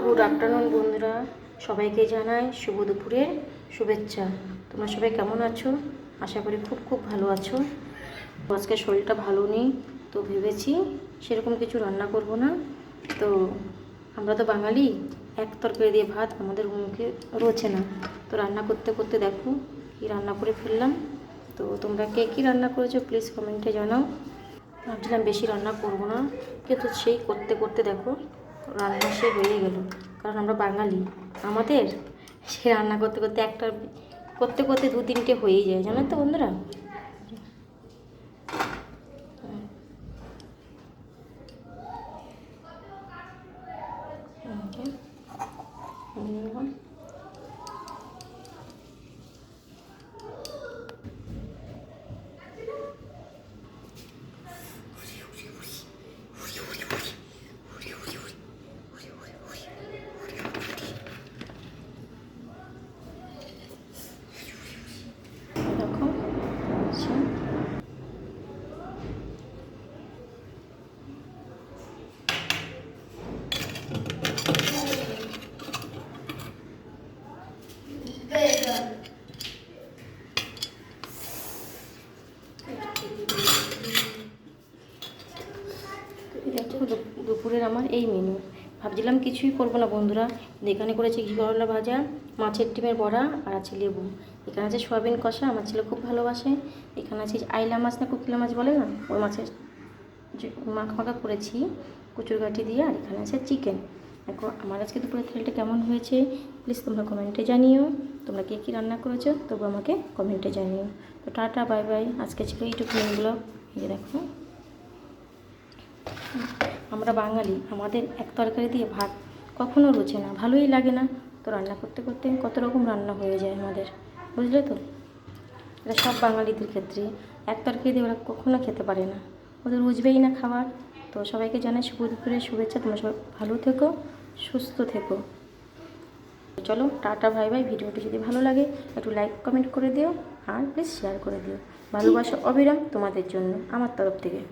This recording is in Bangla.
গুড আফটারনুন বন্ধুরা, সবাইকে জানাই শুভ দুপুরের শুভেচ্ছা। তোমরা সবাই কেমন আছো? আশা করি খুব খুব ভালো আছো। আজকে শরীরটা ভালো নেই, তো ভেবেছি সেরকম কিছু রান্না করব না। তো আমরা তো বাঙালি, এক তরকারি দিয়ে ভাত আমাদের মুখে রোচে না। তো রান্না করতে করতে দেখো কী রান্না করে ফেললাম। তো তোমরা কে কী রান্না করেছো প্লিজ কমেন্টে জানাও। ভাবছিলাম বেশি রান্না করব না, কিন্তু সেই করতে করতে দেখো রান্না সে হয়ে গেল। কারণ আমরা বাঙালি, আমাদের সে রান্না করতে করতে একটা করতে করতে দু তিনটে হয়েই যায়, জানো তো বন্ধুরা। দেখো আচ্ছা, দেখো দুপুরের আমার এই মেনু। ভাবছিলাম কিছুই করবো না বন্ধুরা, এখানে করেছি ঘি করলা ভাজা, মাছের ডিমের বড়া, আর আছে লেবু। এখানে আছে সয়াবিন কষা, আমার ছেলে খুব ভালোবাসে। এখানে আছে আইলা মাছ না কোকিলা মাছ বলে না, ওই মাছের যে মাখা মাখা করেছি কচুর গাঁটি দিয়ে। আর এখানে আছে চিকেন। দেখো আমার আজকে দুপুরের থালিটা কেমন হয়েছে প্লিজ তোমরা কমেন্টে জানিও। তোমরা কে কী রান্না করেছো তবু আমাকে কমেন্টে জানিও। তো টাটা বাই বাই, আজকে ছিল এইটুকু মেনুগুলো। এই দেখো আমরা বাঙালি, আমাদের এক তরকারি দিয়ে ভাত কখনো রোচে না, ভালোই লাগে না। তো রান্না করতে করতে কত রকম রান্না হয়ে যায় আমাদের, বুঝলে তো। এটা সব বাঙালিদের ক্ষেত্রে, এক তরকারি দিয়ে ওরা কখনো খেতে পারে না, ওদের বুঝবেই না খাবার। তো সবাইকে জানাই শুভ দুপুরের শুভেচ্ছা। তোমরা সবাই ভালো থেকো, সুস্থ থেকো। চলো টাটা ভাই ভাই। ভিডিওটি যদি ভালো লাগে একটু লাইক কমেন্ট করে দিও, আর প্লিজ শেয়ার করে দিও। ভালোবাসা অবিরাম তোমাদের জন্য আমার তরফ থেকে।